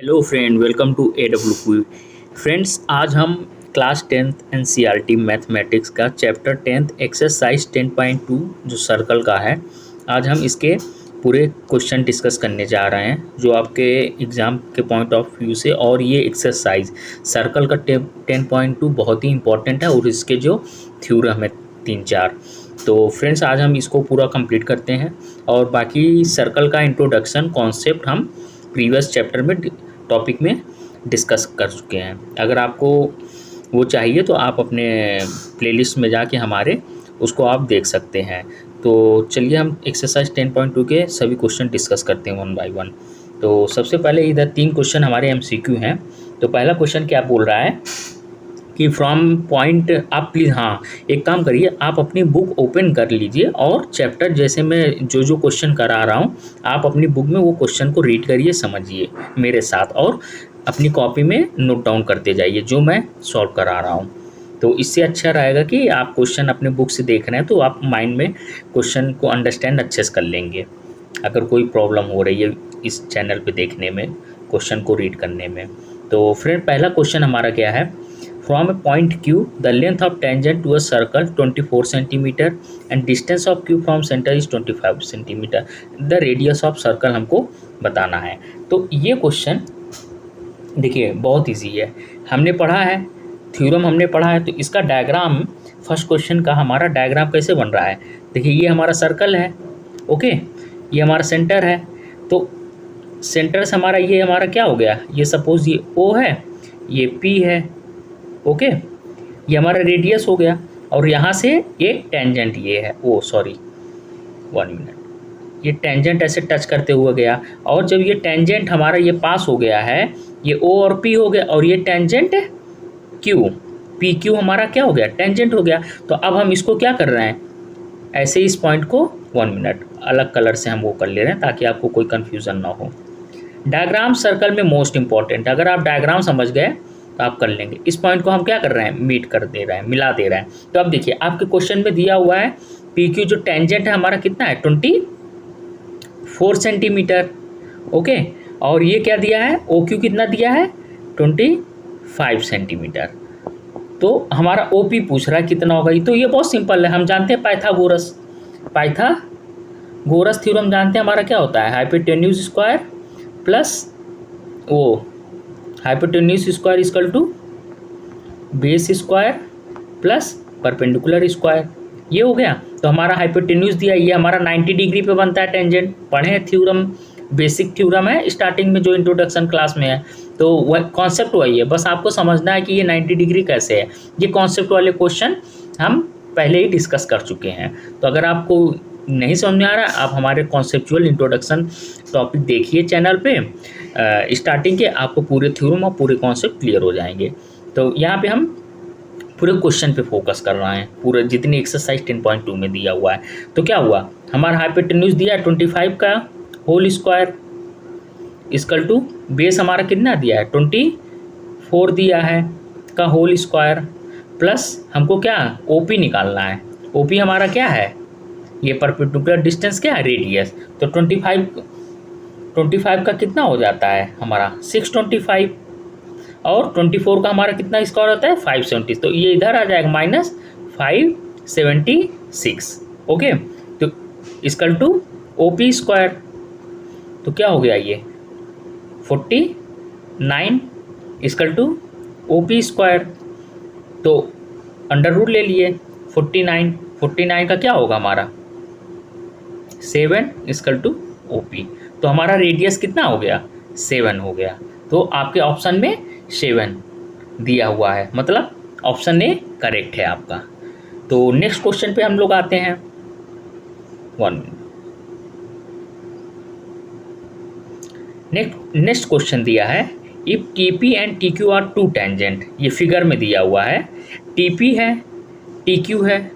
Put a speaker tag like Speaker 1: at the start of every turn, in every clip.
Speaker 1: Hello friend, welcome to AWQ। Friends, आज हम class 10th NCERT mathematics का chapter 10th exercise 10.2 जो circle का है, आज हम इसके पूरे क्वेश्चन डिस्कस करने जा रहे हैं जो आपके एग्ज़ाम के पॉइंट ऑफ व्यू से। और ये एक्सरसाइज सर्कल का 10.2 बहुत ही इंपॉर्टेंट है और इसके जो थ्योरम है 3-4। तो फ्रेंड्स, आज हम इसको पूरा कंप्लीट करते हैं और बाकी सर्कल का इंट्रोडक्शन कॉन्सेप्ट हम प्रीवियस चैप्टर में टॉपिक में डिस्कस कर चुके हैं। अगर आपको वो चाहिए तो आप अपने प्लेलिस्ट में जाके हमारे उसको आप देख सकते हैं। तो चलिए हम एक्सरसाइज 10.2 के सभी क्वेश्चन डिस्कस करते हैं वन बाय वन। तो सबसे पहले इधर 3 क्वेश्चन हमारे MCQ हैं। तो पहला क्वेश्चन क्या बोल रहा है कि फ्रॉम पॉइंट, आप प्लीज़ एक काम करिए, आप अपनी बुक ओपन कर लीजिए और चैप्टर जैसे मैं जो क्वेश्चन करा रहा हूँ आप अपनी बुक में वो क्वेश्चन को रीड करिए, समझिए मेरे साथ और अपनी कॉपी में नोट डाउन करते जाइए जो मैं सॉल्व करा रहा हूँ। तो इससे अच्छा रहेगा कि आप क्वेश्चन अपने बुक से देख रहे हैं तो आप माइंड में क्वेश्चन को अंडरस्टैंड अच्छे से कर लेंगे। अगर कोई प्रॉब्लम हो रही है इस चैनल पे देखने में, क्वेश्चन को रीड करने में। तो फ्रेंड, पहला क्वेश्चन हमारा क्या है, From a point Q, the length of tangent to a circle 24 cm and distance of Q from center is 25 cm. The radius of circle हमको बताना है। तो ये क्वेश्चन देखिए बहुत इजी है, हमने पढ़ा है, थ्योरम हमने पढ़ा है। तो इसका डायग्राम, फर्स्ट क्वेश्चन का हमारा डायग्राम कैसे बन रहा है, देखिए ये हमारा सर्कल है, ओके, ये हमारा सेंटर है। तो सेंटर से हमारा ये हमारा क्या हो गया, ये सपोज ये O है, ये P है, ओके, ये हमारा रेडियस हो गया। और यहाँ से एक टेंजेंट ये है, ओ सॉरी 1 मिनट, ये टेंजेंट ऐसे टच करते हुए गया और जब ये टेंजेंट हमारा ये पास हो गया है, ये ओ और पी हो गया और ये टेंजेंट क्यू, पी क्यू हमारा क्या हो गया, टेंजेंट हो गया। तो अब हम इसको क्या कर रहे हैं, ऐसे इस पॉइंट को 1 मिनट अलग कलर से हम वो कर ले रहे हैं ताकि आपको कोई कन्फ्यूज़न ना हो। डायग्राम सर्कल में मोस्ट इंपॉर्टेंट, अगर आप डायग्राम समझ गए तो आप कर लेंगे। इस पॉइंट को हम क्या कर रहे हैं, मीट कर दे रहे हैं, मिला दे रहे हैं। तो अब देखिए आपके क्वेश्चन में दिया हुआ है पी क्यू जो टेंजेंट है हमारा कितना है, 24 सेंटीमीटर, ओके। और ये क्या दिया है, ओ क्यू कितना दिया है, 25 सेंटीमीटर। तो हमारा ओ पी पूछ रहा है कितना होगा। तो ये बहुत सिंपल है, हम जानते हैं पाइथागोरस थ्योरम जानते हैं, हमारा क्या होता है, हाइपोटेन्यूज स्क्वायर प्लस वो hypotenuse square equal to base square plus perpendicular square, ये हो गया। तो हमारा हाइपोटेन्यूज दिया, ये हमारा 90 डिग्री पे बनता है टेंजेंट, पढ़े हैं थ्योरम, बेसिक थ्योरम है स्टार्टिंग में जो इंट्रोडक्शन क्लास में है। तो वह कॉन्सेप्ट वही है, बस आपको समझना है कि ये 90 डिग्री कैसे है। ये कॉन्सेप्ट वाले क्वेश्चन हम पहले ही डिस्कस कर चुके हैं। तो अगर आपको नहीं समझ में आ रहा है, आप हमारे कॉन्सेप्चुअल इंट्रोडक्शन टॉपिक देखिए चैनल पे, स्टार्टिंग के आपको पूरे थ्योरम और पूरे कॉन्सेप्ट क्लियर हो जाएंगे। तो यहाँ पे हम पूरे क्वेश्चन पे फोकस कर रहे हैं, पूरे जितनी एक्सरसाइज 10.2 में दिया हुआ है। तो क्या हुआ, हमारा हाइपोटेन्यूज दिया है 25 का whole square equal to base हमारा कितना दिया है 24 दिया है का होल स्क्वायर प्लस हमको क्या ओपी निकालना है। ओपी हमारा क्या है, ये परपेंडिकुलर डिस्टेंस क्या है, रेडियस। तो 25 का कितना हो जाता है हमारा 625 और 24 का हमारा कितना स्क्वायर होता है 570। तो ये इधर आ जाएगा -576, ओके। तो इक्वल टू ओपी स्क्वायर, तो क्या हो गया ये 49 इक्वल टू ओपी स्क्वायर। तो अंडर रूट ले लिए 49 का क्या होगा हमारा 7 इक्वल टू ओपी। तो हमारा रेडियस कितना हो गया 7 हो गया। तो आपके ऑप्शन में 7 दिया हुआ है, मतलब ऑप्शन ए करेक्ट है आपका। तो नेक्स्ट क्वेश्चन पे हम लोग आते हैं, 1 मिनट। नेक्स्ट क्वेश्चन दिया है, if TP and TQ are two tangents, ये फिगर में दिया हुआ है, टीपी है टीक्यू है,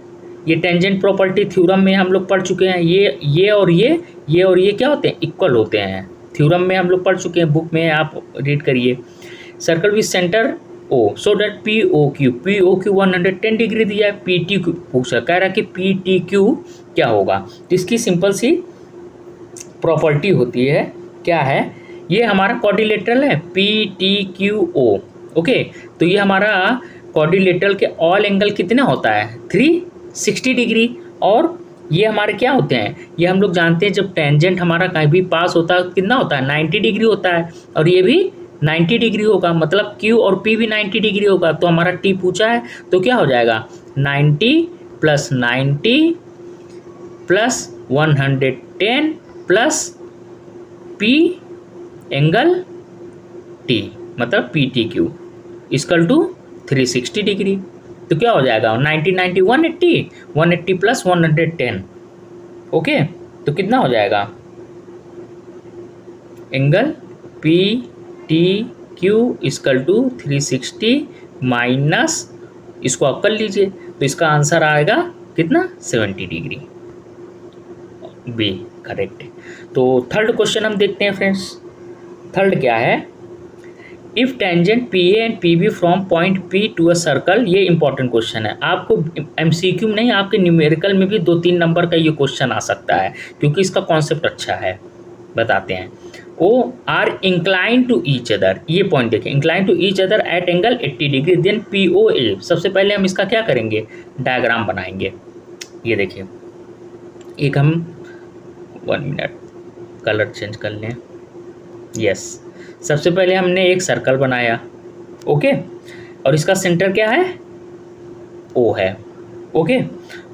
Speaker 1: ये टेंजेंट प्रॉपर्टी थ्योरम में हम लोग पढ़ चुके हैं। ये और ये क्या होते हैं, इक्वल होते हैं, थ्योरम में हम लोग पढ़ चुके हैं, बुक में आप रीड करिए। Circle with centre O so that P O Q 110 degree दिया है, पी टी क्यू पूछा, कह रहा है कि पी टी क्यू क्या होगा। तो इसकी सिंपल सी प्रॉपर्टी होती है, क्या है ये हमारा क्वाड्रिलेटरल है P T Q O. Okay, तो ये हमारा क्वाड्रिलेटरल के ऑल एंगल कितने होता है 360 डिग्री। और ये हमारे क्या होते हैं, ये हम लोग जानते हैं जब टेंजेंट हमारा कहीं भी पास होता है कितना होता है 90 डिग्री होता है, और ये भी 90 डिग्री होगा, मतलब Q और P भी 90 डिग्री होगा। तो हमारा T पूछा है तो क्या हो जाएगा 90 + 90 + 110 प्लस P एंगल T, मतलब PTQ इक्वल टू 360 डिग्री। तो क्या हो जाएगा 90 90 180, 180 + 110। ओके, तो कितना हो जाएगा angle PTQ equal to 360 minus, इसको आप कर लीजिए तो इसका आंसर आएगा कितना 70 डिग्री। B correct. तो थर्ड क्वेश्चन हम देखते हैं फ्रेंड्स। थर्ड क्या है, if tangent P A and P B from point P to a circle. ये इंपॉर्टेंट क्वेश्चन है, आपको एमसीक्यू में नहीं आपके न्यूमेरिकल में भी 2-3 नंबर का ये क्वेश्चन आ सकता है, क्योंकि इसका कॉन्सेप्ट अच्छा है। बताते हैं, O R incline to each other, ये पॉइंट देखें, incline to each other at angle 80 degree, then P O A. सबसे पहले हम इसका क्या करेंगे, डायग्राम बनाएंगे। ये देखिए, एक हम 1 मिनट कलर चेंज कर लें। यस, सबसे पहले हमने एक सर्कल बनाया। ओके, और इसका सेंटर क्या है ओ है। ओके,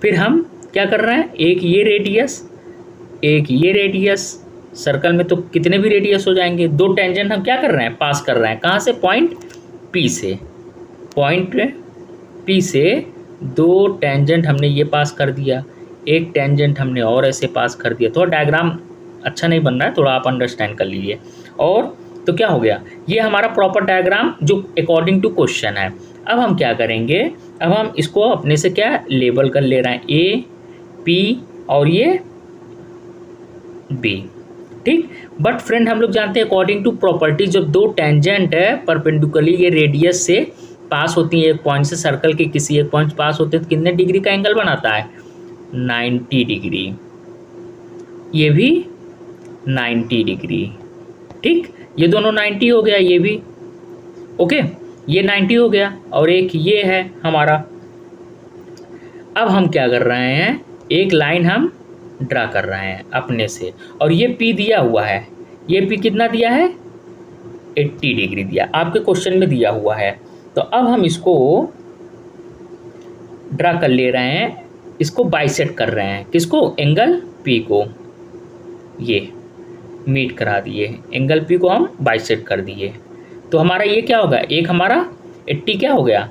Speaker 1: फिर हम क्या कर रहे हैं, एक ये रेडियस एक ये रेडियस, सर्कल में तो कितने भी रेडियस हो जाएंगे। 2 टेंजेंट हम क्या कर रहे हैं, पास कर रहे हैं। कहाँ से, पॉइंट पी से। पॉइंट पी से 2 टेंजेंट हमने ये पास कर दिया, एक टेंजेंट हमने और ऐसे पास कर दिया। थोड़ा डायग्राम अच्छा नहीं बन रहा है, थोड़ा आप अंडरस्टैंड कर लीजिए। और तो क्या हो गया, ये हमारा प्रॉपर डायग्राम जो अकॉर्डिंग टू क्वेश्चन है। अब हम क्या करेंगे, अब हम इसको अपने से क्या लेबल कर ले रहे हैं, ए पी और ये बी। ठीक, बट फ्रेंड हम लोग जानते हैं अकॉर्डिंग टू प्रॉपर्टी, जब 2 टेंजेंट है परपेंडिकुलरली ये रेडियस से पास होती है, एक पॉइंट से सर्कल के किसी एक पॉइंट पास होते हैं, तो कितने डिग्री का एंगल बनाता है 90 डिग्री। ये भी 90 डिग्री। ठीक, ये दोनों 90 हो गया, ये भी ओके, ये 90 हो गया, और एक ये है हमारा। अब हम क्या कर रहे हैं, एक लाइन हम ड्रा कर रहे हैं अपने से, और ये P दिया हुआ है, ये P कितना दिया है 80 डिग्री दिया, आपके क्वेश्चन में दिया हुआ है। तो अब हम इसको ड्रा कर ले रहे हैं, इसको बाइसेक्ट कर रहे हैं, किसको, एंगल P को। ये मीट करा दिए, एंगल P को हम बाइसेक्ट कर दिए। तो हमारा ये क्या होगा, एक हमारा 80 क्या हो गया,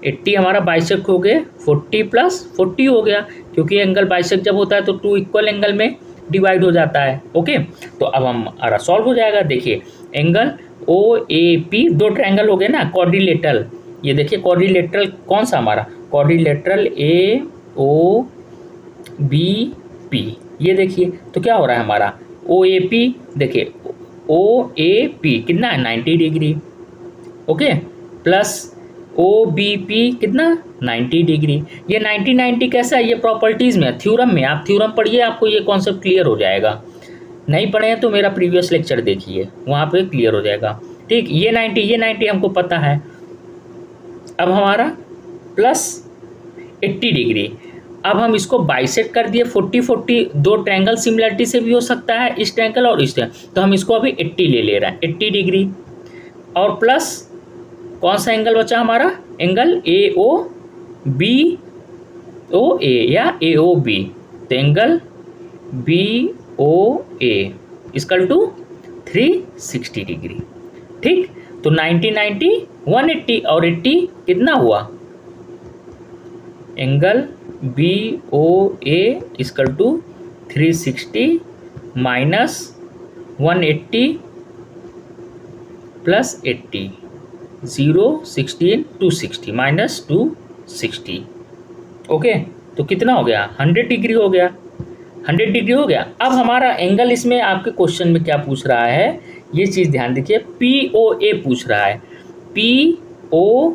Speaker 1: 80 हमारा बाइसेक्ट हो गए, 40 + 40 हो गया, क्योंकि एंगल बाइसेक्ट जब होता है तो 2 इक्वल एंगल में डिवाइड हो जाता है। ओके, तो अब हमारा सॉल्व हो जाएगा। देखिए, angle O A P, 2 triangle हो गए ना क्वाड्रिलेटरल। ये देखिए क्वाड्रिलेटरल कौन सा हमारा, quadrilateral A O B P. ये देखिए, तो क्या हो रहा है हमारा ओ ए पी, देखिए ओ ए पी कितना है 90 degree. Okay, plus O B P कितना 90 डिग्री। ये 90 90 कैसा है, ये प्रॉपर्टीज़ में, थ्योरम में, आप थ्योरम पढ़िए, आपको ये कॉन्सेप्ट क्लियर हो जाएगा। नहीं पढ़े हैं तो मेरा प्रीवियस लेक्चर देखिए, वहाँ पे क्लियर हो जाएगा। ठीक, ये 90 हमको पता है। अब हमारा प्लस 80 डिग्री, अब हम इसको बाइसेक्ट कर दिए 40 2 ट्रायंगल सिमिलरिटी से भी हो सकता है, इस ट्रायंगल और इस ट्रायंगल, तो हम इसको अभी 80 ले रहे हैं, 80 डिग्री। और प्लस कौन सा एंगल बचा हमारा, angle A O B O A या ए ओ बी, तो angle B O A equal to 360 degree. ठीक, तो 90 90 180 और 80 कितना हुआ, angle B O A equal to 360 minus 180 plus 80, 0 16 260 minus 260। Okay, तो कितना हो गया 100 डिग्री हो गया, 100 डिग्री हो गया। अब हमारा एंगल इसमें आपके क्वेश्चन में क्या पूछ रहा है, ये चीज़ ध्यान देखिए, पी ओ ए पूछ रहा है, पी ओ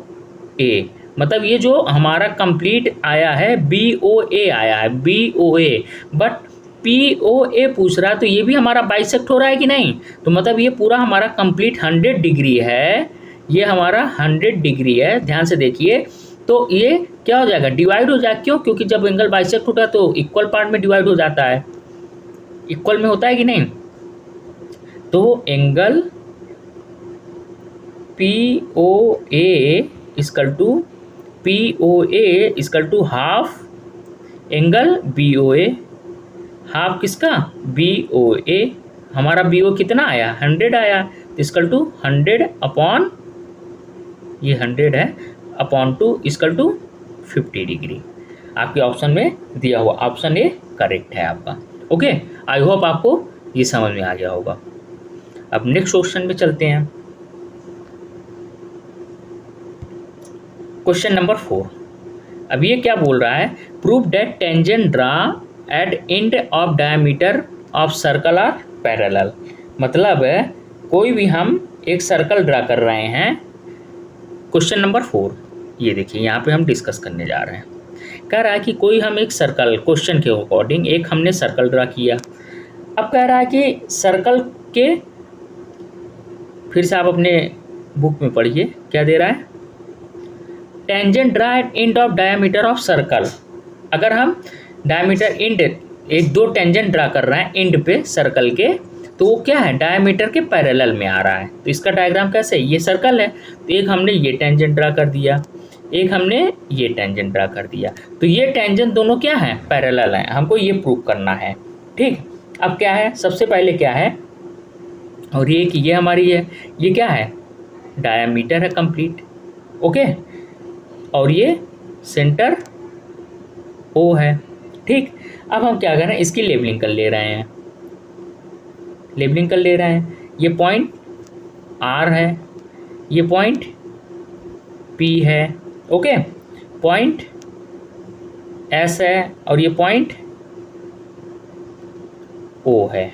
Speaker 1: ए, मतलब ये जो हमारा कंप्लीट आया है बी ओ ए आया है, B O A, but POA पूछ रहा है तो ये भी हमारा बाइसेक्ट हो रहा है कि नहीं, तो मतलब ये पूरा हमारा कंप्लीट 100 डिग्री है, ये हमारा 100 डिग्री है, ध्यान से देखिए। तो ये क्या हो जाएगा, डिवाइड हो जाएगा, क्यों, क्योंकि जब एंगल बाइसेक्ट होता है तो इक्वल पार्ट में डिवाइड हो जाता है, इक्वल में होता है कि नहीं। तो angle POA equal to half angle BOA, half किसका, BOA, हमारा BO कितना आया, 100 आया, तो इक्वल टू 100 अपॉन, ये 100 है, अपॉन 2 इक्वल टू 50 डिग्री। आपके ऑप्शन में दिया हुआ ऑप्शन ए करेक्ट है आपका। ओके, आई होप आपको ये समझ में आ गया होगा। अब नेक्स्ट क्वेश्चन में चलते हैं। Question number 4। अब ये क्या बोल रहा है, prove that tangent draw at end of diameter of circle are parallel. मतलब कोई भी हम एक सर्कल ड्रा कर रहे हैं। क्वेश्चन नंबर 4, ये देखिए यहाँ पे हम डिस्कस करने जा रहे हैं। कह रहा है कि कोई हम एक सर्कल, क्वेश्चन के अकॉर्डिंग एक हमने सर्कल ड्रा किया। अब कह रहा है कि सर्कल के, फिर से आप अपने बुक में पढ़िए क्या दे रहा है, tangent draw at end of diameter of circle. अगर हम डायमीटर एंड, एक दो टेंजेंट ड्रा कर रहे हैं एंड पे सर्कल के, तो वो क्या है, डायमीटर के पैरेलल में आ रहा है। तो इसका डायग्राम कैसे है, ये सर्कल है, तो एक हमने ये टेंजेंट ड्रा कर दिया, एक हमने ये टेंजेंट ड्रा कर दिया, तो ये टेंजेंट दोनों क्या है, पैरेलल हैं, हमको ये प्रूव करना है। ठीक, अब क्या है, सबसे पहले क्या है, और ये कि ये हमारी है, ये क्या है, डायमीटर है कंप्लीट। ओके, और ये सेंटर O है। ठीक, अब हम क्या कर रहे हैं, इसकी लेबलिंग कर ले रहे हैं, लेबलिंग कर ले रहे हैं। ये पॉइंट R है, ये पॉइंट P है, ओके, पॉइंट S है, और ये पॉइंट O है।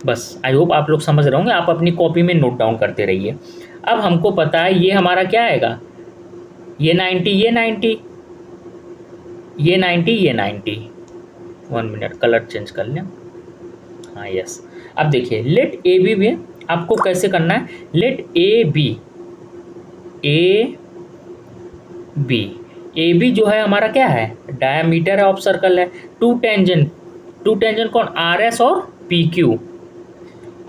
Speaker 1: बस आई होप आप लोग समझ रहे होंगे, आप अपनी कॉपी में नोट डाउन करते रहिए। अब हमको पता है ये हमारा क्या आएगा, ये 90, ये 90, ये 90, ये 90। 1 मिनट, कलर चेंज कर लें, हाँ यस। अब देखिए लेट ए बी भी आपको कैसे करना है, लेट ए बी जो है हमारा क्या है, डायमीटर ऑफ सर्कल है। टू टेंजेंट कौन, RS और PQ,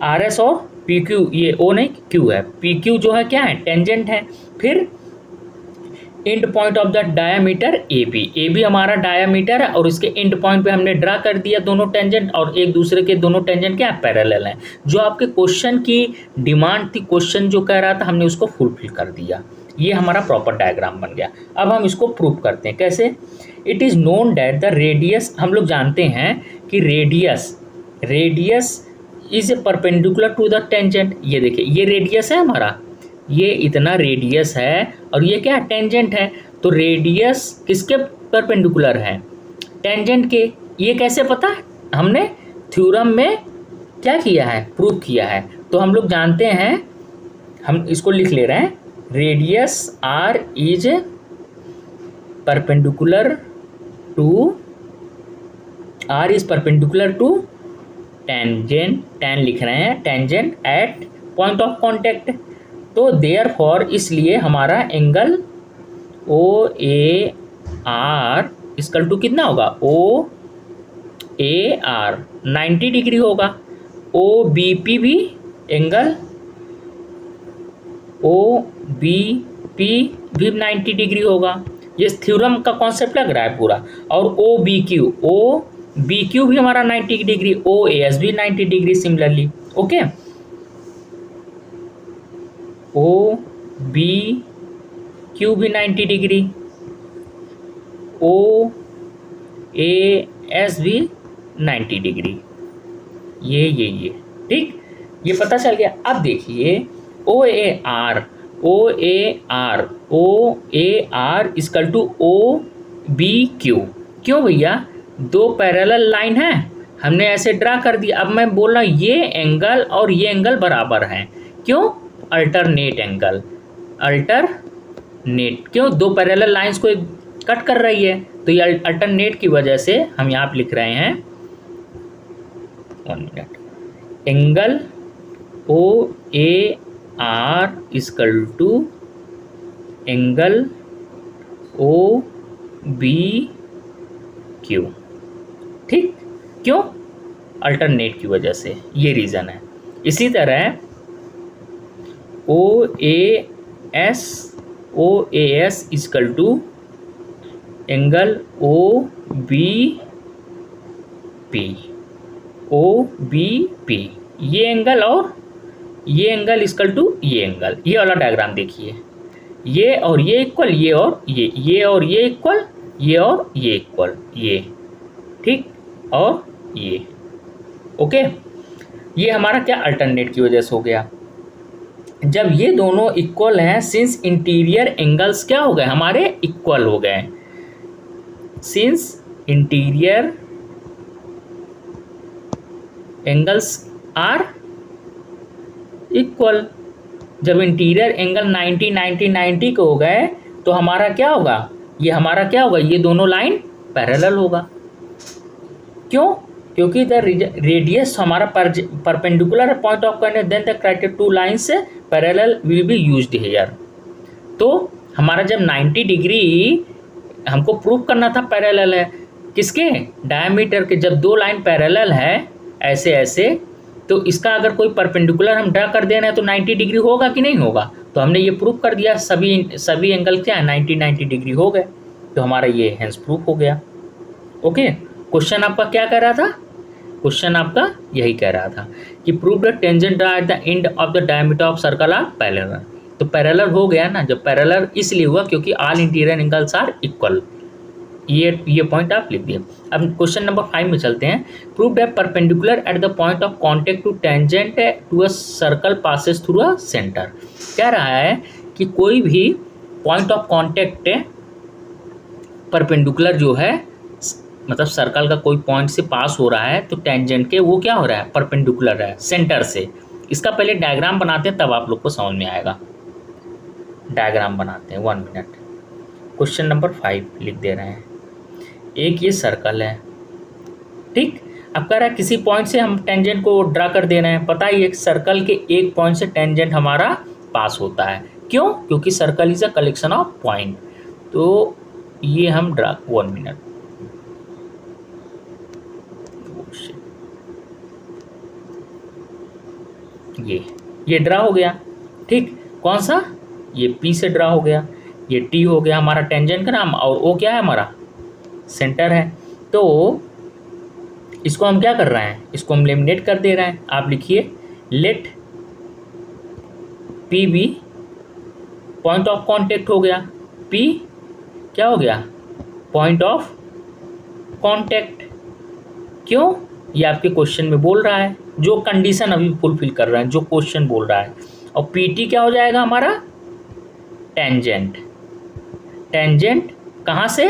Speaker 1: RS और PQ, ये O नहीं Q है, PQ जो है क्या है, टेंजेंट है। फिर end point of the diameter A B हमारा डायमीटर है, और इसके एंड पॉइंट पे हमने ड्रा कर दिया दोनों टेंजेंट, और एक दूसरे के दोनों टेंजेंट क्या है, पैरेलल हैं। जो आपके क्वेश्चन की डिमांड थी, क्वेश्चन जो कह रहा था, हमने उसको फुलफिल कर दिया। ये हमारा प्रॉपर डायग्राम बन गया। अब हम इसको प्रूव करते हैं कैसे। It is known that the radius, हम लोग जानते हैं कि radius is a perpendicular to the tangent. ये देखिए ये रेडियस है हमारा, ये इतना रेडियस है, और ये क्या टेंजेंट है। तो रेडियस किसके परपेंडिकुलर है, टेंजेंट के। ये कैसे पता है, हमने थ्योरम में क्या किया है, प्रूव किया है। तो हम लोग जानते हैं, हम इसको लिख ले रहे हैं, radius R is perpendicular to tangent, tan लिख रहे हैं, tangent at point of contact. तो देयरफॉर इसलिए हमारा एंगल OAR इक्वल टू कितना होगा, OAR 90 डिग्री होगा। OBP भी एंगल OBP भी 90 डिग्री होगा। ये थ्योरम का कॉन्सेप्ट लग रहा है पूरा। और OBQ भी हमारा 90 डिग्री, OAS भी 90 डिग्री सिमिलरली। ओके, OBQ भी 90 डिग्री, OAS भी 90 डिग्री, ये ठीक, ये पता चल गया। अब देखिए OAR इक्वल टू OBQ। क्यों भैया, दो पैरेलल लाइन है, हमने ऐसे ड्रा कर दिया। अब मैं बोल रहा हूँ ये एंगल और ये एंगल बराबर हैं। क्यों, अल्टरनेट एंगल, अल्टरनेट, क्यों, दो पैरेलल लाइंस को कट कर रही है, तो ये अल्टरनेट की वजह से हम यहाँ पे लिख रहे हैं 1 minute. Angle O A R is equal to angle O B Q. ठीक, क्यों? अल्टरनेट की वजह से, ये रीज़न है। इसी तरह O A S equal to angle O B P, O B P, ये एंगल और ये एंगल इजकल टू ये एंगल। ये वाला डायग्राम देखिए, ये और ये इक्वल, ये और ये और ये इक्वल, ये और ये इक्वल, ये ठीक, और ये ओके। ये हमारा क्या अल्टरनेट की वजह से हो गया। जब ये दोनों इक्वल हैं, सिंस इंटीरियर एंगल्स क्या हो गए हमारे, इक्वल हो गए। Since interior angles are equal, जब इंटीरियर एंगल 90 90 90 के हो गए तो हमारा क्या होगा, ये हमारा क्या होगा, ये दोनों लाइन पैरेलल होगा। क्यों? क्योंकि द रेडियस हमारा परपेंडिकुलर पॉइंट ऑफ करने, then the criteria two lines parallel will be used here. तो हमारा जब 90 डिग्री हमको प्रूव करना था पैरेलल है, किसके, डायमीटर के। जब दो लाइन पैरेलल है ऐसे ऐसे, तो इसका अगर कोई परपेंडिकुलर हम ड्रा कर दे रहे हैं तो 90 डिग्री होगा कि नहीं होगा। तो हमने ये प्रूव कर दिया, सभी एंगल क्या है 90 90 डिग्री हो गए, तो हमारा ये हेंस प्रूफ हो गया। ओके, क्वेश्चन आपका क्या कह रहा था, क्वेश्चन आपका यही कह रहा था कि prove the tangent at the end of the diameter of circle are parallel. तो पैरेलल हो गया ना, जब पैरेलल इसलिए हुआ क्योंकि all interior angles are equal. ये पॉइंट आप लिख दिए। अब क्वेश्चन नंबर 5 में चलते हैं। Prove that perpendicular at the point of contact to tangent to a circle passes through a centre. कह रहा है कि कोई भी पॉइंट ऑफ कांटेक्ट परपेंडिकुलर जो है, मतलब सर्कल का कोई पॉइंट से पास हो रहा है तो टेंजेंट के वो क्या हो रहा है, परपेंडिकुलर है सेंटर से। इसका पहले डायग्राम बनाते हैं तब आप लोग को समझ में आएगा। डायग्राम बनाते हैं, 1 मिनट। क्वेश्चन नंबर 5 लिख दे रहे हैं। एक ये सर्कल है, ठीक। अब कह रहा है किसी पॉइंट से हम टेंजेंट को ड्रा कर दे रहे हैं। पता ही एक सर्कल के एक पॉइंट से टेंजेंट हमारा पास होता है। क्यों? क्योंकि circle is a collection of point. तो ये हम ड्रा, 1 मिनट, ये ड्रा हो गया, ठीक। कौन सा, ये P से ड्रा हो गया, ये T हो गया हमारा टेंजेंट का नाम, और O क्या है हमारा, सेंटर है। तो इसको हम क्या कर रहे हैं, इसको हम लेमिनेट कर दे रहे हैं। आप लिखिए let P B point of contact हो गया, P क्या हो गया, पॉइंट ऑफ कांटेक्ट। क्यों? ये आपके क्वेश्चन में बोल रहा है, जो कंडीशन अभी फुलफिल कर रहा है, जो क्वेश्चन बोल रहा है। और PT क्या हो जाएगा हमारा, टेंजेंट। टेंजेंट कहाँ से,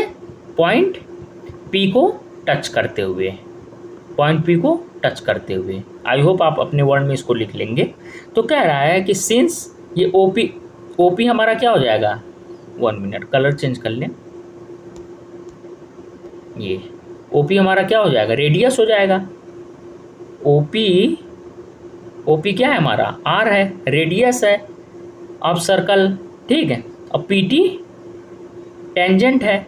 Speaker 1: पॉइंट P को टच करते हुए, पॉइंट P को टच करते हुए। आई होप आप अपने वर्ड में इसको लिख लेंगे। तो कह रहा है कि सिंस ये OP हमारा क्या हो जाएगा, 1 मिनट, कलर चेंज कर लें। ये OP हमारा क्या हो जाएगा, रेडियस हो जाएगा। OP क्या है हमारा, R है, रेडियस है ऑफ सर्कल, ठीक है। और PT टेंजेंट है।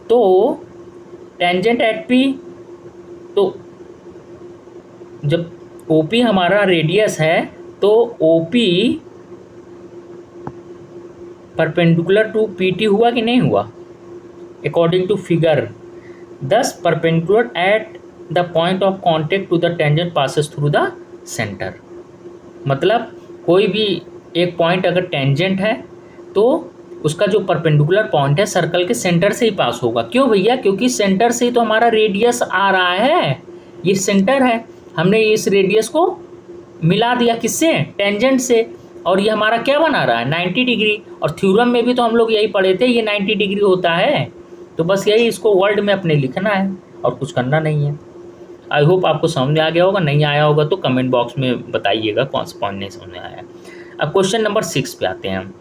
Speaker 1: तो टेंजेंट एट P, तो जब OP हमारा रेडियस है तो OP परपेंडिकुलर टू PT हुआ कि नहीं हुआ, according to figure. Thus perpendicular at the point of contact to the tangent passes through the centre. मतलब कोई भी एक पॉइंट अगर टेंजेंट है तो उसका जो परपेंडिकुलर पॉइंट है सर्कल के सेंटर से ही पास होगा। क्यों भैया? क्योंकि सेंटर से ही तो हमारा रेडियस आ रहा है, ये सेंटर है, हमने इस रेडियस को मिला दिया किससे, टेंजेंट से, और ये हमारा क्या बना रहा है, 90 डिग्री। और थ्योरम में भी तो हम लोग यही पढ़े थे, ये 90 डिग्री होता है। तो बस यही इसको वर्ड में अपने लिखना है और कुछ करना नहीं है। आई होप आपको समझ में आ गया होगा, नहीं आया होगा तो कमेंट बॉक्स में बताइएगा कौन सा पॉइंट नहीं समझ में आया। अब क्वेश्चन नंबर 6 पे आते हैं हम।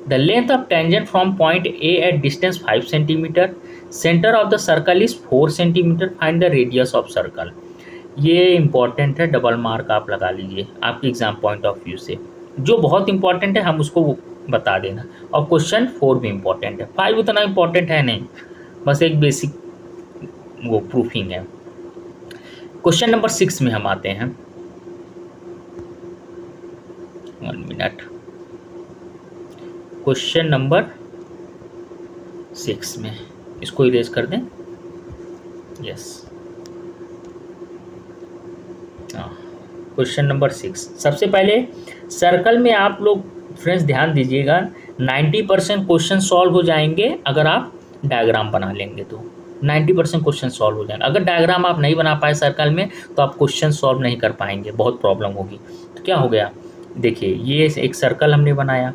Speaker 1: The length of tangent from point A at distance 5 centimetre, centre of the circle is 4 centimetre, find the radius of circle. ये इम्पॉर्टेंट है, डबल मार्क आप लगा लीजिए आपके एग्ज़ाम पॉइंट ऑफ व्यू से। जो बहुत इम्पॉर्टेंट है हम उसको बता देना। और क्वेश्चन 4 भी इम्पॉर्टेंट है, 5 उतना इम्पॉर्टेंट है नहीं, बस एक बेसिक वो प्रूफिंग है। क्वेश्चन नंबर 6 में हम आते हैं। 1 मिनट। क्वेश्चन नंबर 6 में इसको इरेज कर दें। Yes, question number 6। सबसे पहले सर्कल में आप लोग फ्रेंड्स ध्यान दीजिएगा, 90% क्वेश्चन सॉल्व हो जाएंगे अगर आप डायग्राम बना लेंगे तो 90% क्वेश्चन सॉल्व हो जाएंगे। अगर डायग्राम आप नहीं बना पाए सर्कल में तो आप क्वेश्चन सॉल्व नहीं कर पाएंगे, बहुत प्रॉब्लम होगी। तो क्या हो गया, देखिए ये एक सर्कल हमने बनाया,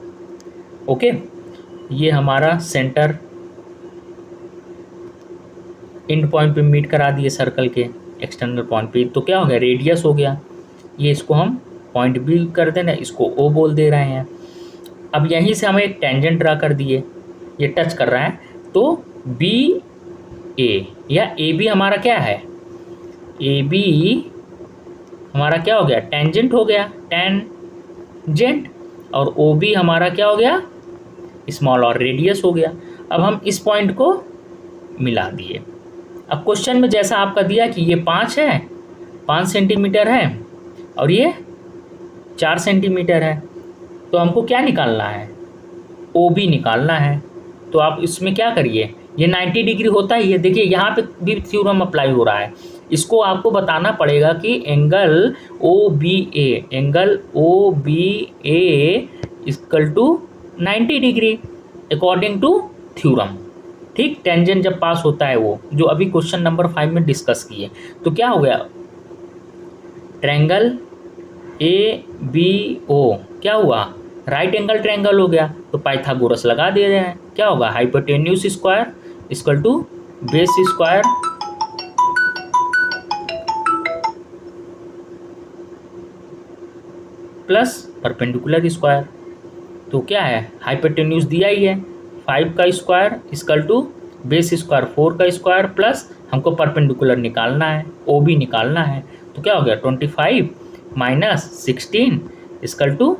Speaker 1: ओके, ये हमारा सेंटर एंड पॉइंट पे मीट करा दिए सर्कल के एक्सटर्नल पॉइंट पे, तो क्या हो गया, रेडियस हो गया। ये इसको हम पॉइंट बी कर देना, इसको ओ बोल दे रहे हैं। अब यहीं से हमें एक टेंजेंट ड्रा कर दिए, ये टच कर रहा है, तो बी ए या ए बी हमारा क्या है, ए बी हमारा क्या हो गया, टेंजेंट हो गया, टेंजेंट। और ओ बी हमारा क्या हो गया, स्मॉल और रेडियस हो गया। अब हम इस पॉइंट को मिला दिए। अब क्वेश्चन में जैसा आपका दिया कि ये 5 है, 5 सेंटीमीटर है और ये 4 सेंटीमीटर है, तो हमको क्या निकालना है, ओ बी निकालना है। तो आप इसमें क्या करिए, ये 90 डिग्री होता ही है, देखिए यहाँ पे भी थ्योरम अप्लाई हो रहा है। इसको आपको बताना पड़ेगा कि angle O B A, angle O B A equal to 90 degree according to theorem. ठीक, टेंजेंट जब पास होता है वो, जो अभी क्वेश्चन नंबर 5 में डिस्कस किए। तो क्या हो गया, ट्रायंगल ए बी ओ क्या हुआ, राइट एंगल ट्रायंगल हो गया। तो पाइथागोरस लगा दे रहे हैं, क्या होगा, hypotenuse square equal to base square plus perpendicular square. तो क्या है, हाइपोटेन्यूज दिया ही है, 5 का square equal to base square 4 का स्क्वायर प्लस हमको परपेंडिकुलर निकालना है, ओ बी निकालना है। तो क्या हो गया, 25 minus 16 equal to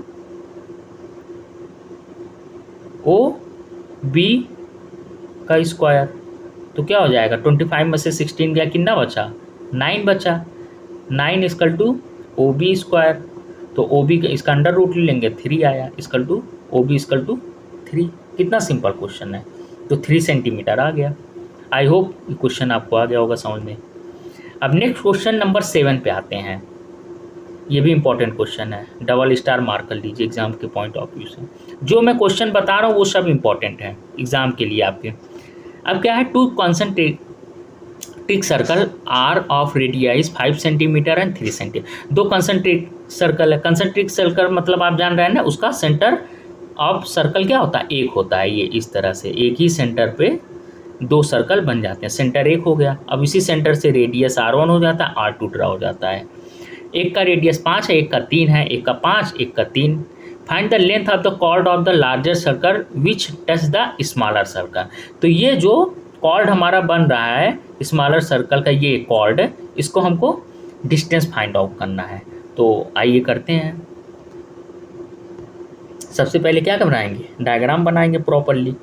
Speaker 1: O B का स्क्वायर। तो क्या हो जाएगा, 25 में से 16 गया, कितना बचा, 9 बचा, 9 equal to O B square. तो ओ बी का इसका अंडर रूट ले लेंगे, 3 आया equal to O B equal to 3। कितना सिंपल क्वेश्चन है। तो 3 सेंटीमीटर आ गया। आई होप क्वेश्चन आपको आ गया होगा समझ में। अब नेक्स्ट क्वेश्चन नंबर 7 पे आते हैं। ये भी इंपॉर्टेंट क्वेश्चन है, डबल स्टार मार्क कर लीजिए एग्जाम के पॉइंट ऑफ व्यू से। जो मैं क्वेश्चन बता रहा हूँ वो सब इंपॉर्टेंट है एग्जाम के लिए आपके। अब क्या है, 2 concentric circle are of radii 5 centimetre and 3 centimetre. 2 concentric circle है, कॉन्सेंट्रिक सर्कल मतलब आप जान रहे हैं ना, उसका सेंटर ऑफ सर्कल क्या होता है, एक होता है। ये इस तरह से एक ही सेंटर पे 2 सर्कल बन जाते हैं, सेंटर एक हो गया। अब इसी सेंटर से रेडियस R1 हो जाता है, R2 ड्रा हो जाता है। एक का रेडियस 5 है, एक का 3 है, एक का 5, एक का 3। Find the length of the chord of the larger circle which touch the smaller circle. तो ये जो कॉर्ड हमारा बन रहा है स्मॉलर सर्कल का, ये कॉर्ड, इसको हमको डिस्टेंस फाइंड आउट करना है। तो आइए करते हैं। सबसे पहले क्या बनाएंगे, डायग्राम बनाएंगे प्रॉपरली।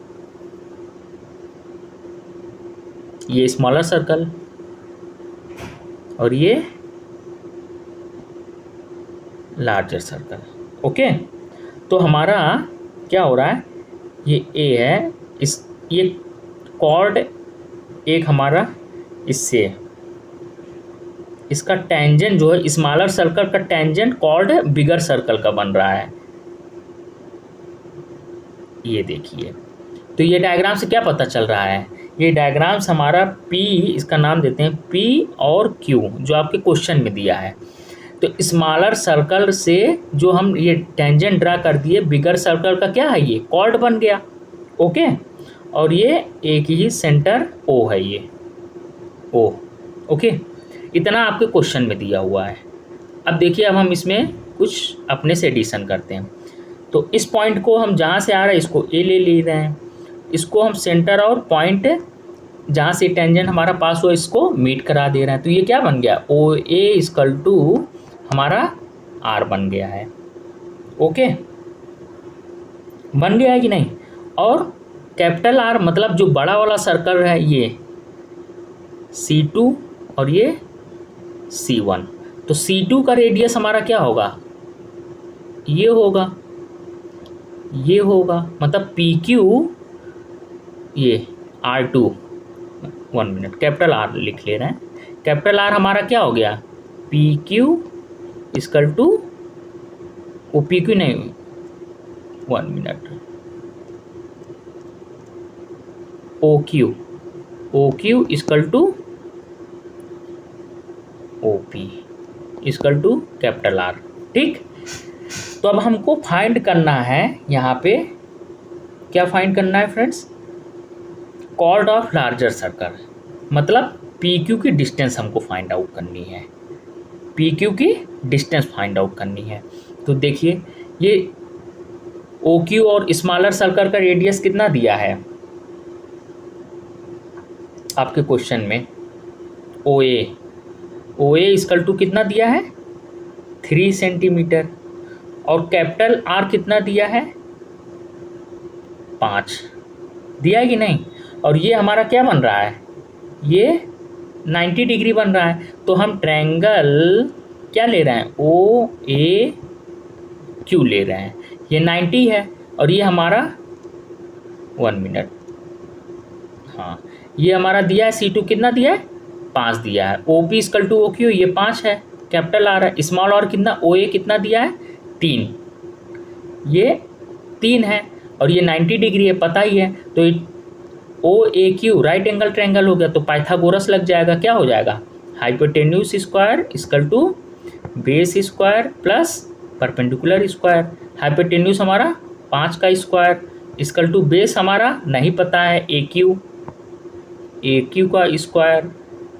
Speaker 1: ये स्मॉलर सर्कल और ये लार्जर सर्कल, ओके। तो हमारा क्या हो रहा है, ये ए है, ये कॉर्ड एक हमारा इससे, इसका टेंजेंट जो है स्मॉलर सर्कल का टेंजेंट कॉर्ड बिगर सर्कल का बन रहा है, ये देखिए। तो ये डायग्राम से क्या पता चल रहा है, ये डायग्राम से हमारा पी, इसका नाम देते हैं पी और क्यू, जो आपके क्वेश्चन में दिया है। तो स्मॉलर सर्कल से जो हम ये टेंजेंट ड्रा कर दिए, बिगर सर्कल का क्या है, ये कॉर्ड बन गया, ओके। और ये एक ही सेंटर ओ है, ये ओ, ओके। इतना आपके क्वेश्चन में दिया हुआ है। अब देखिए, अब हम इसमें कुछ अपने से एडिशन करते हैं। तो इस पॉइंट को हम जहाँ से आ रहा है इसको ए ले रहे हैं, इसको हम सेंटर और पॉइंट जहाँ से टेंजेंट हमारा पास हो इसको मीट करा दे रहे हैं। तो ये क्या बन गया, ओ ए इक्वल टू हमारा आर बन गया है। ओके, बन गया है कि नहीं। और कैपिटल आर मतलब जो बड़ा वाला सर्कल है ये C2 और ये C1, तो C2 का रेडियस हमारा क्या होगा, ये होगा, ये होगा, मतलब PQ ये R2, 1 मिनट, कैपिटल आर लिख ले रहे हैं। कैपिटल आर हमारा क्या हो गया, PQ इक्वल टू, वो PQ नहीं, 1 minute, OQ equal to OP equal to capital R. ठीक, तो अब हमको फाइंड करना है, यहाँ पे क्या फाइंड करना है friends, chord of larger circle, मतलब PQ की डिस्टेंस हमको फाइंड आउट करनी है, PQ की डिस्टेंस फाइंड आउट करनी है। तो देखिए ये OQ और स्मॉलर सर्कल का रेडियस कितना दिया है आपके क्वेश्चन में, OA इक्वल टू कितना दिया है, 3 सेंटीमीटर, और कैपिटल आर कितना दिया है, 5 दिया है कि नहीं। और ये हमारा क्या बन रहा है, ये 90 डिग्री बन रहा है। तो हम ट्रायंगल क्या ले रहे हैं, OAQ ले रहे हैं, ये 90 है और ये हमारा 1 मिनट, हाँ ये हमारा दिया है C2 कितना दिया है, 5 दिया है। OP इक्वल टू OQ ये 5 है, कैपिटल आर है, स्मॉल और कितना OA कितना दिया है, 3, ये 3 है और ये 90 डिग्री है, पता ही है। तो OAQ राइट एंगल ट्रायंगल हो गया, तो पाइथागोरस लग जाएगा, क्या हो जाएगा, hypotenuse square equal to base square plus perpendicular square. Hypotenuse हमारा 5 का स्क्वायर इक्वल टू बेस हमारा नहीं पता है AQ का स्क्वायर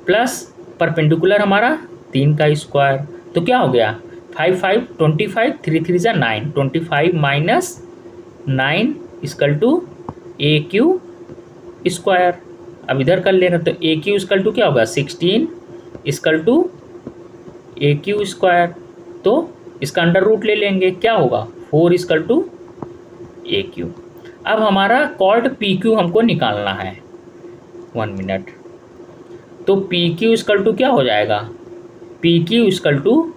Speaker 1: प्लस परपेंडिकुलर हमारा 3 का स्क्वायर। तो क्या हो गया, 5 5 25, 3 3 जा 9, 25 minus 9 equal to AQ square. अब इधर कर लेना, तो AQ इक्वल टू क्या होगा, 16 इक्वल टू AQ स्क्वायर। तो इसका अंडर रूट ले लेंगे, क्या होगा, 4 इक्वल टू AQ। अब हमारा कॉर्ड PQ हमको निकालना है, 1 मिनट। तो PQ इक्वल टू क्या हो जाएगा, PQ इक्वल टू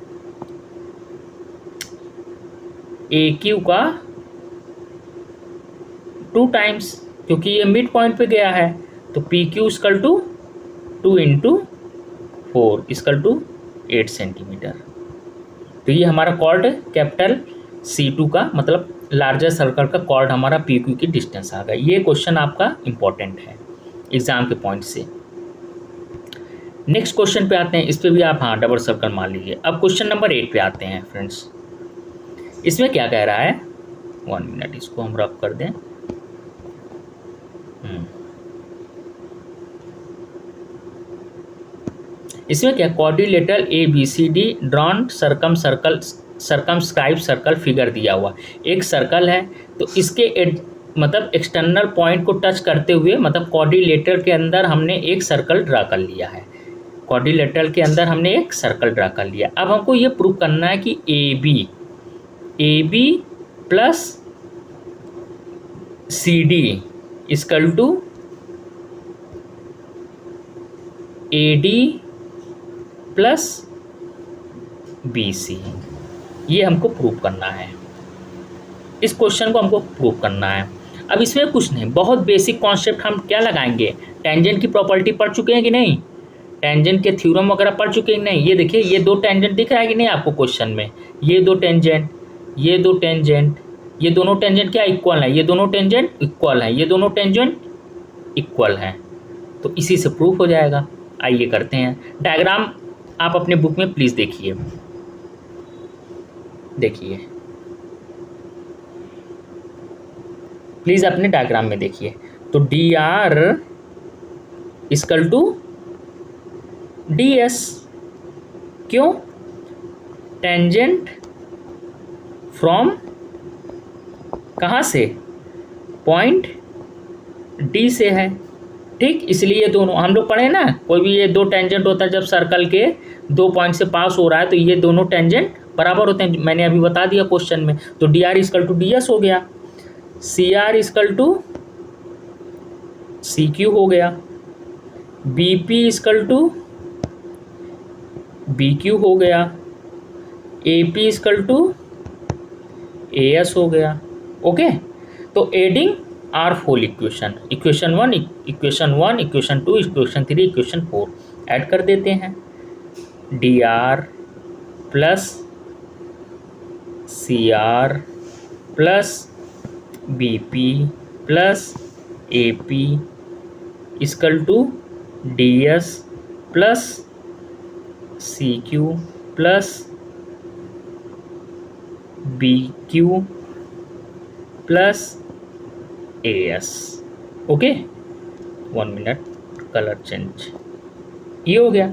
Speaker 1: AQ का 2 टाइम्स, क्योंकि ये मिड पॉइंट पे गया है। तो PQ equal to 2 into 4 equal to 8 centimetre. तो ये हमारा कॉर्ड कैपिटल C2 का मतलब लार्जर सर्कल का कॉर्ड हमारा PQ की डिस्टेंस आ गया। ये क्वेश्चन आपका इम्पोर्टेंट है एग्जाम के पॉइंट से। नेक्स्ट क्वेश्चन पे आते हैं, इस पे भी आप हाँ डबल सर्कल मान लीजिए। अब क्वेश्चन नंबर 8 पे आते हैं फ्रेंड्स। इसमें क्या कह रहा है, 1 मिनट, इसको हम रब कर दें। इसमें क्या, quadrilateral ABCD drawn circumscribe circle figure दिया हुआ एक सर्कल है। तो इसके मतलब एक्सटर्नल पॉइंट को टच करते हुए, मतलब क्वाड्रिलेटरल के अंदर हमने एक सर्कल ड्रा कर लिया है, क्वाड्रिलेटरल के अंदर हमने एक सर्कल ड्रा कर लिया। अब हमको ये प्रूव करना है कि AB plus CD equal to AD plus BC, ये हमको प्रूव करना है। इस क्वेश्चन को हमको प्रूव करना है। अब इसमें कुछ नहीं, बहुत बेसिक कॉन्सेप्ट हम क्या लगाएंगे, टेंजेंट की प्रॉपर्टी पढ़ चुके हैं कि नहीं, टेंजेंट के थ्योरम वगैरह पढ़ चुके हैं कि नहीं। ये देखिए, ये 2 टेंजेंट दिख रहा है कि नहीं आपको क्वेश्चन में, ये 2 टेंजेंट, ये 2 टेंजेंट, ये दोनों टेंजेंट क्या इक्वल है, ये दोनों टेंजेंट इक्वल है, ये दोनों टेंजेंट इक्वल है। तो इसी से प्रूफ हो जाएगा। आइए करते हैं। डायग्राम आप अपने बुक में प्लीज़ देखिए, प्लीज़ अपने डायग्राम में देखिए। तो DR इक्वल टू DS, क्यों, टेंजेंट फ्रॉम कहाँ से, पॉइंट D से है, ठीक, इसलिए दोनों हम लोग पढ़े ना, कोई भी ये दो टेंजेंट होता है जब सर्कल के 2 पॉइंट से पास हो रहा है तो ये दोनों टेंजेंट बराबर होते हैं, मैंने अभी बता दिया क्वेश्चन में। तो D R is equal to D S हो गया, C R is equal to C Q हो गया, B P equal to B Q हो गया, A P equal to A S हो गया। ओके, तो adding our four equation, equation 1, equation 1, equation 2, equation 3, equation 4 add कर देते हैं। D R plus C R plus B P plus A P equal to D S plus C Q plus B Q plus A S. Okay, 1 minute, colour change, ये हो गया।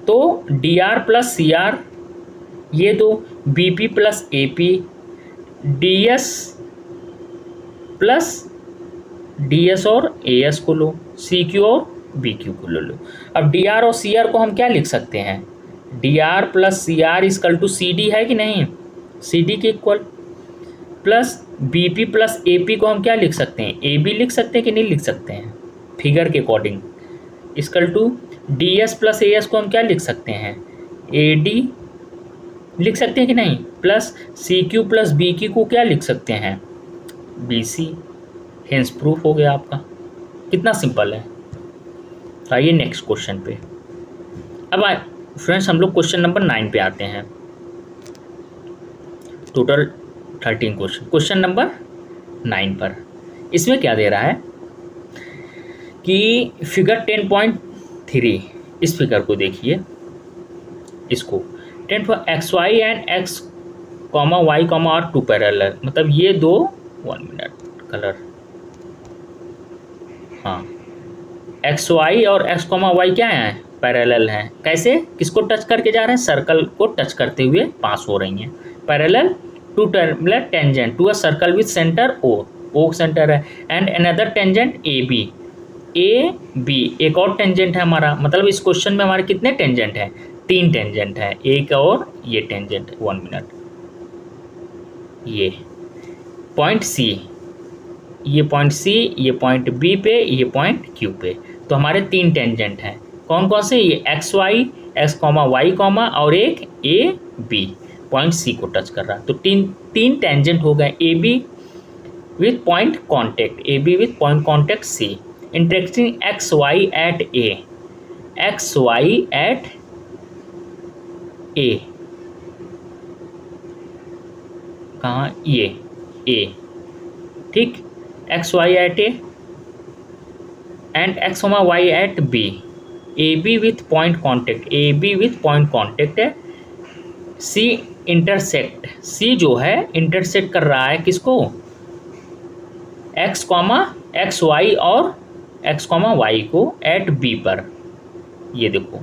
Speaker 1: तो D R plus C R ये दो, B P plus A P, D S plus D S और A S को लो, C Q और बी क्यू को लो। अब डी आर और सी आर को हम क्या लिख सकते हैं, D R plus C R is equal to C D है कि नहीं, सी डी के equal, plus B P plus A P को हम क्या लिख सकते हैं, ए बी लिख सकते हैं कि नहीं लिख सकते हैं, फिगर के according, equal to D S plus A S को हम क्या लिख सकते हैं, ए डी लिख सकते हैं कि नहीं, plus C Q plus B Q को क्या लिख सकते हैं, बी सी। हेंस प्रूफ हो गया आपका, कितना सिंपल है। तो आइए नेक्स्ट क्वेश्चन पे। अब फ्रेंड्स हम लोग क्वेश्चन नंबर 9 पे आते हैं। टोटल 13 क्वेश्चन, क्वेश्चन नंबर 9 पर इसमें क्या दे रहा है कि फिगर 10.3, इस फिगर को देखिए, इसको 10 for X Y and X comma Y comma are two parallel, मतलब ये दो, 1 मिनट, कलर, हाँ, एक्स वाई और एक्स कॉमा वाई क्या है, पैरेलल हैं। कैसे, किसको टच करके जा रहे हैं, सर्कल को टच करते हुए पास हो रही हैं। Parallel to tangent to a circle with centre O centre है, and another tangent A B, एक और टेंजेंट है हमारा, मतलब इस क्वेश्चन में हमारे कितने टेंजेंट हैं, 3 टेंजेंट है, एक और ये टेंजेंट, 1 मिनट, ये पॉइंट सी, ये पॉइंट सी, ये पॉइंट बी पे, ये पॉइंट क्यू पे। तो हमारे 3 टेंजेंट हैं, कौन कौन से, ये X Y, X comma Y comma और एक ए बी, पॉइंट सी को टच कर रहा है। तो तीन टेंजेंट हो गए, A B with point contact, A B with point contact C, intersecting X Y at A, X Y at A, कहाँ, ये ए, ठीक, X Y at A and X comma Y at B, A B with point contact, A B with point contact है, C intersect, सी जो है intersect कर रहा है किसको, एक्स कॉमा एक्स वाई और एक्स कॉमा वाई को एट बी पर, ये देखो,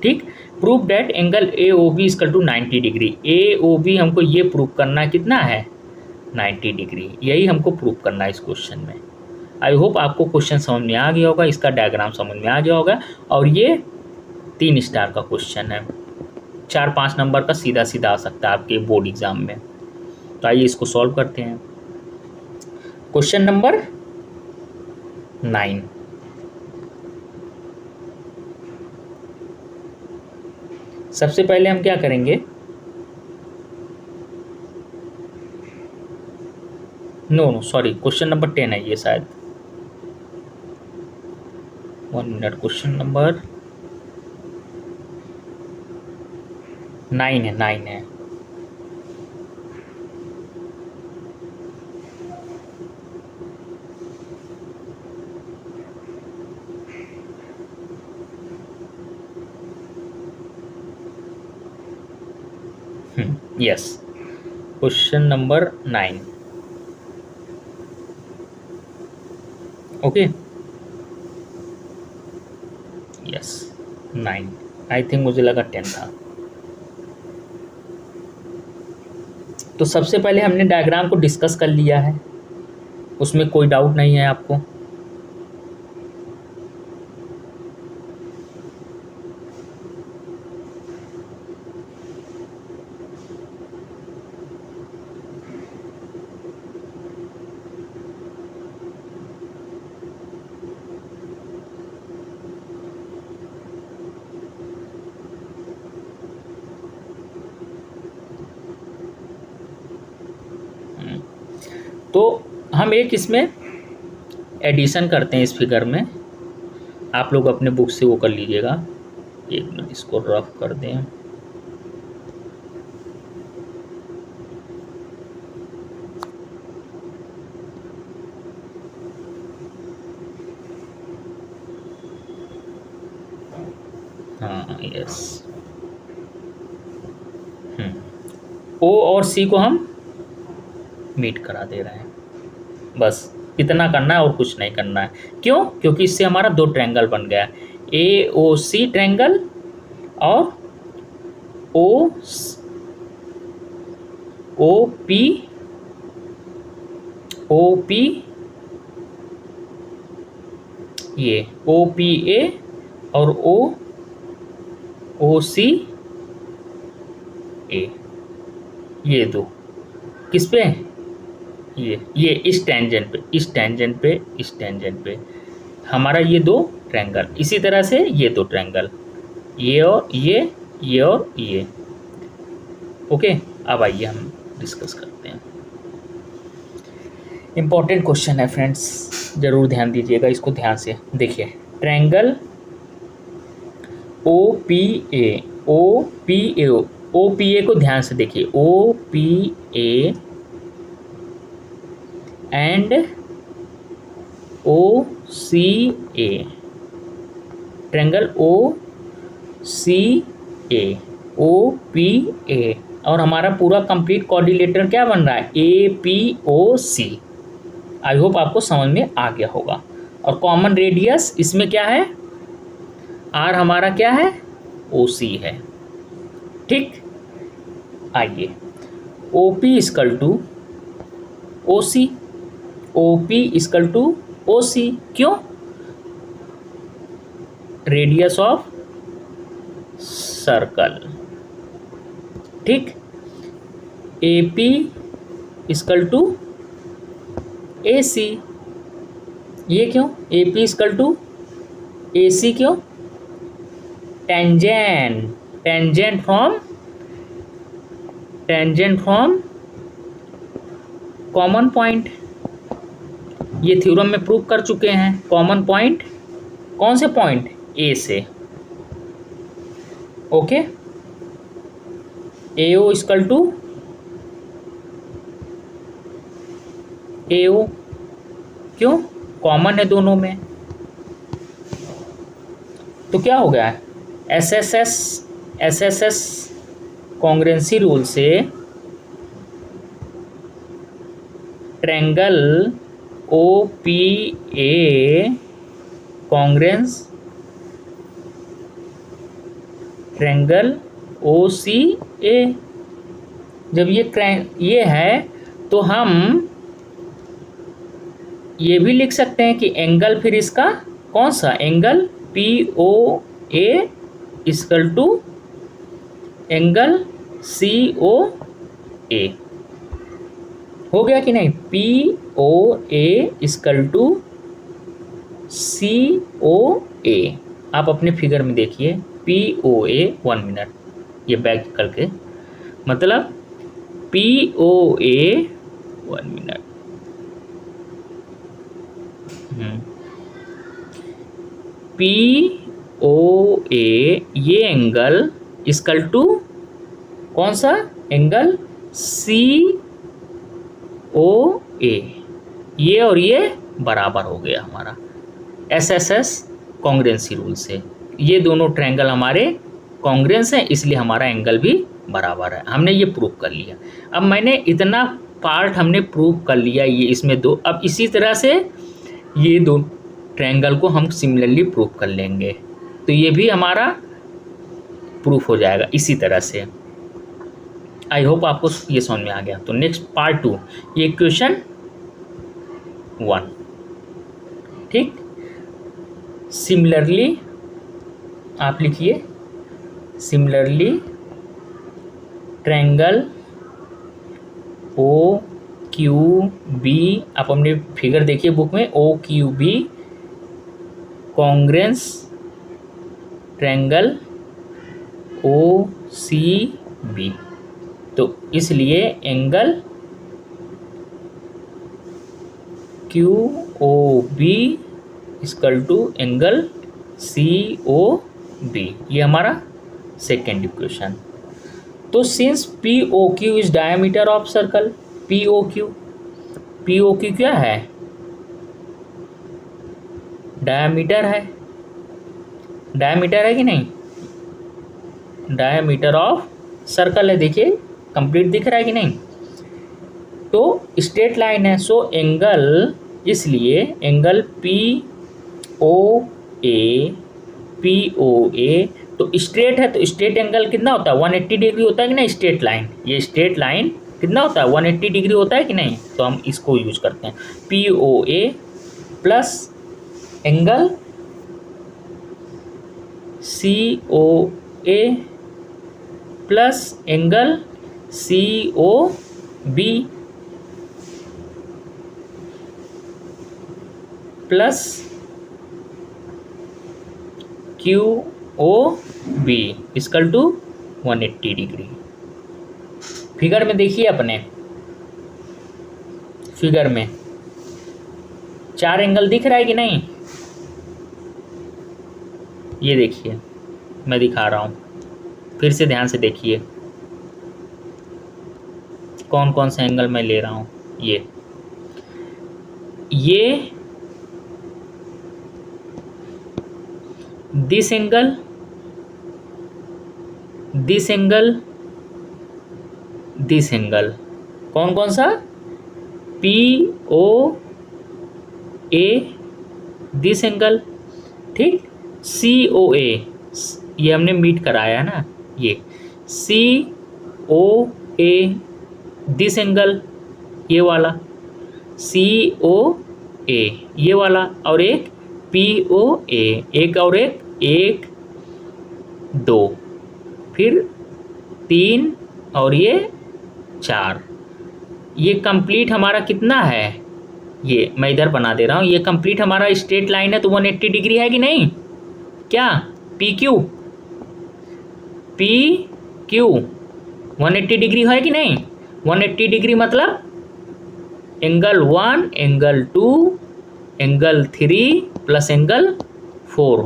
Speaker 1: ठीक। Prove that angle A O B equal to 90 degree, A O B हमको ये प्रूव करना है, कितना है, 90 डिग्री, यही हमको प्रूव करना है इस क्वेश्चन में। आई होप आपको क्वेश्चन समझ में आ गया होगा, इसका डायग्राम समझ में आ गया होगा, और ये 3 स्टार का क्वेश्चन है, 4-5 नंबर का सीधा सीधा आ सकता है आपके बोर्ड एग्जाम में। तो आइए इसको सॉल्व करते हैं। क्वेश्चन नंबर 9, सबसे पहले हम क्या करेंगे, नो सॉरी, क्वेश्चन नंबर 10 है ये शायद, 1 मिनट, क्वेश्चन नंबर 9 है। Yes, question number 9, okay, yes 9, I think मुझे लगा 10 था। तो सबसे पहले हमने डायग्राम को डिस्कस कर लिया है, उसमें कोई डाउट नहीं है आपको। तो हम एक इसमें एडिशन करते हैं इस फिगर में, आप लोग अपने बुक से वो कर लीजिएगा। एक मिनट इसको रफ कर दें। हाँ यस, ओ और सी को हम मीट करा दे रहे हैं, बस इतना करना है और कुछ नहीं करना है। क्यों? क्योंकि इससे हमारा दो ट्रायंगल बन गया, ए ओ सी ट्रायंगल और ओ ओ पी ये ओ पी ए और ओ सी ए, ये दो किस पे? ये इस टेंजेंट पे हमारा ये दो ट्रायंगल, इसी तरह से ये दो ट्रायंगल, ये और ये। ओके, अब आइए हम डिस्कस करते हैं। इम्पॉर्टेंट क्वेश्चन है फ्रेंड्स, ज़रूर ध्यान दीजिएगा, इसको ध्यान से देखिए। ट्रायंगल ओ पी ए को ध्यान से देखिए, O P A and O C A, triangle O C A, O P A, और हमारा पूरा कंप्लीट कोऑर्डिनेटर क्या बन रहा है? A P O C. I hope आपको समझ में आ गया होगा। और कॉमन रेडियस इसमें क्या है? आर हमारा क्या है? ओ सी है। ठीक, आइए O P equal to O C, O P equal to O C, क्यों? Radius of circle. ठीक, A P equal to A C, ये क्यों? A P equal to A C क्यों? टेंजेंट फ्रॉम कॉमन पॉइंट, ये theorem में prove कर चुके हैं। कॉमन पॉइंट कौन से पॉइंट? ए से। Okay, A O equal to A O, क्यों? कॉमन है दोनों में। तो क्या हो गया है? एस एस कॉन्ग्रुएंसी रूल से triangle O P A congruence triangle O C A. जब ये है तो हम ये भी लिख सकते हैं कि एंगल फिर इसका कौन सा? Angle P O A equal to angle C O A. हो गया कि नहीं? P O A equal to C O A. आप अपने फिगर में देखिए, पी ओ ए, 1 मिनट ये बैक करके, मतलब P O A, 1 minute, P O A, ये एंगल इक्वल टू कौन सा? एंगल सी ओ ए, ये और ये बराबर हो गया हमारा एस कॉन्ग्रुएंसी रूल से। ये दोनों ट्रायंगल हमारे कॉन्ग्रुएंस हैं, इसलिए हमारा एंगल भी बराबर है। हमने ये प्रूव कर लिया। अब मैंने इतना पार्ट हमने प्रूव कर लिया, ये इसमें दो। अब इसी तरह से ये दो ट्रायंगल को हम सिमिलरली प्रूव कर लेंगे, तो ये भी हमारा प्रूफ हो जाएगा इसी तरह से। आई होप आपको ये समझ में आ गया। तो नेक्स्ट पार्ट 2, ये क्वेश्चन 1। ठीक, सिमिलरली आप लिखिए, similarly triangle O Q B, आप अपने फिगर देखिए बुक में, O Q B congruence triangle O C B. तो इसलिए angle Q O B equal to angle C O B, ये हमारा सेकेंड इक्वेशन। तो since P O Q is diameter of circle, P O Q क्या है? Diameter है, diameter है कि नहीं? डायमीटर ऑफ सर्कल है, देखिए कंप्लीट दिख रहा है कि नहीं? तो स्ट्रेट लाइन है, सो एंगल, इसलिए एंगल पी ओ ए तो स्ट्रेट है, तो स्ट्रेट एंगल कितना होता है? 180 डिग्री होता है कि नहीं? स्ट्रेट लाइन, ये स्ट्रेट लाइन कितना होता है? 180 डिग्री होता है कि नहीं? तो हम इसको यूज करते हैं, P O A plus angle C O A plus angle C O B plus Q O B equal to 180 degree. Figure में देखिए, अपने फिगर में 4 एंगल दिख रहा है कि नहीं? ये देखिए, मैं दिखा रहा हूँ, फिर से ध्यान से देखिए कौन कौन से एंगल मैं ले रहा हूँ। ये this angle, this angle, this angle, कौन कौन सा? P O A, this angle, ठीक। सी ओ ए, ये हमने मीट कराया है ना, ये सी ओ ए, दिस एंगल, ये वाला सी ओ ए, ये वाला, और एक पी ओ ए, एक और एक 2, फिर 3 और ये 4। ये कंप्लीट हमारा कितना है? ये मैं इधर बना दे रहा हूँ, ये कंप्लीट हमारा स्ट्रेट लाइन है, तो 180 डिग्री है कि नहीं? क्या पी क्यू 180 डिग्री है कि नहीं? 180 डिग्री मतलब angle 1, angle 2, angle 3 plus angle 4।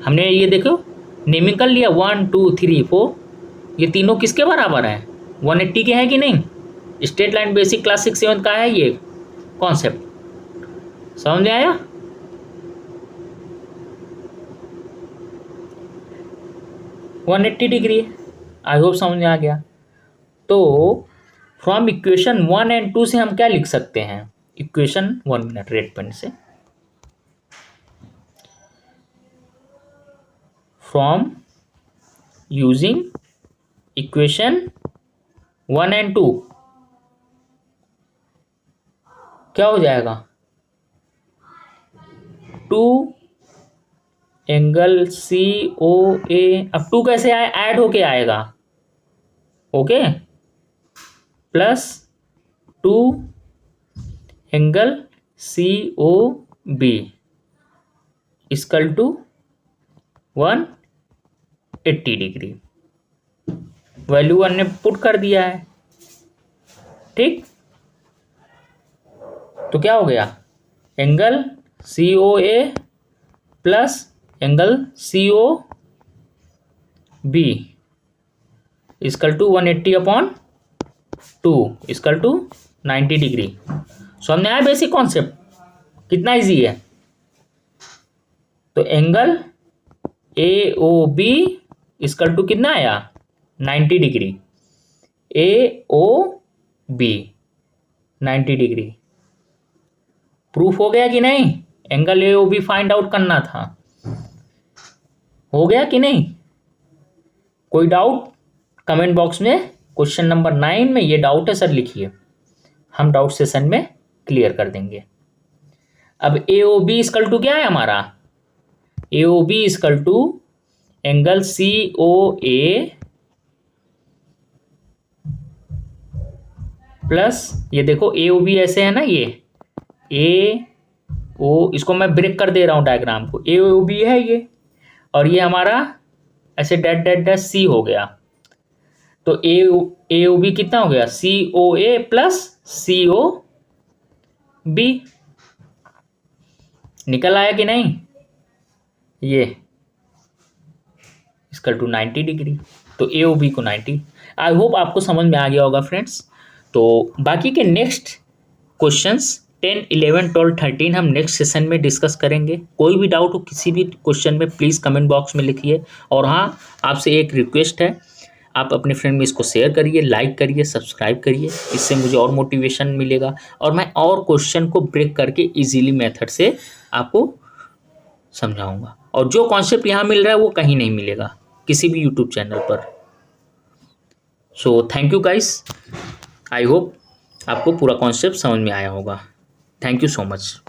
Speaker 1: हमने ये देखो नेमिंग कर लिया, 1 2 3 4, ये तीनों किसके बराबर है? 180 के हैं कि नहीं? स्ट्रेट लाइन बेसिक क्लास 6 7 का है ये कॉन्सेप्ट, समझ में आया? वन 180 डिग्री, आई होप समझ में आ गया। तो फ्रॉम इक्वेशन 1 एंड 2 से हम क्या लिख सकते हैं? इक्वेशन 1 मिनट रेड पेन से, फ्रॉम यूजिंग इक्वेशन 1 एंड 2 क्या हो जाएगा? 2 एंगल सी ओ ए, अब 2 कैसे आए? ऐड होके आएगा, okay, plus 2 angle C O B equal to 180 degree. Value हमने पुट कर दिया है, ठीक। तो क्या हो गया? Angle C O A plus angle C O B equal to 180/2 equal to 90 degree. समझ में आया बेसिक कॉन्सेप्ट? कितना इजी है। तो angle A O B equal to कितना आया? 90 degree, A O B 90 degree. Proof हो गया कि नहीं? Angle A O B find out करना था, हो गया कि नहीं? कोई डाउट कमेंट बॉक्स में क्वेश्चन नंबर 9 में ये डाउट है सर लिखिए, हम डाउट सेशन में क्लियर कर देंगे। अब A O B equal to क्या है हमारा? A O B equal to angle C O A plus, ये देखो ए ओ बी ऐसे है ना, ये ए ओ, इसको मैं ब्रेक कर दे रहा हूं डायग्राम को, ए ओ बी है ये, और ये हमारा ऐसे डैट डैट डैट सी हो गया। तो ए ओ बी कितना हो गया? सी O A plus C O B, निकल आया कि नहीं? ये इसका टू 90 डिग्री, तो ए ओ बी को 90। आई होप आपको समझ में आ गया होगा फ्रेंड्स। तो बाकी के नेक्स्ट क्वेश्चंस 10, 11, 12, 13 हम नेक्स्ट सेशन में डिस्कस करेंगे। कोई भी डाउट हो किसी भी क्वेश्चन में प्लीज़ कमेंट बॉक्स में लिखिए। और हाँ, आपसे एक रिक्वेस्ट है, आप अपने फ्रेंड में इसको शेयर करिए, लाइक करिए, सब्सक्राइब करिए, इससे मुझे और मोटिवेशन मिलेगा और मैं और क्वेश्चन को ब्रेक करके इजीली मेथड से आपको समझाऊंगा। और जो कॉन्सेप्ट यहाँ मिल रहा है वो कहीं नहीं मिलेगा किसी भी यूट्यूब चैनल पर। So thank you guys, I hope आपको पूरा कॉन्सेप्ट समझ में आया होगा। Thank you so much.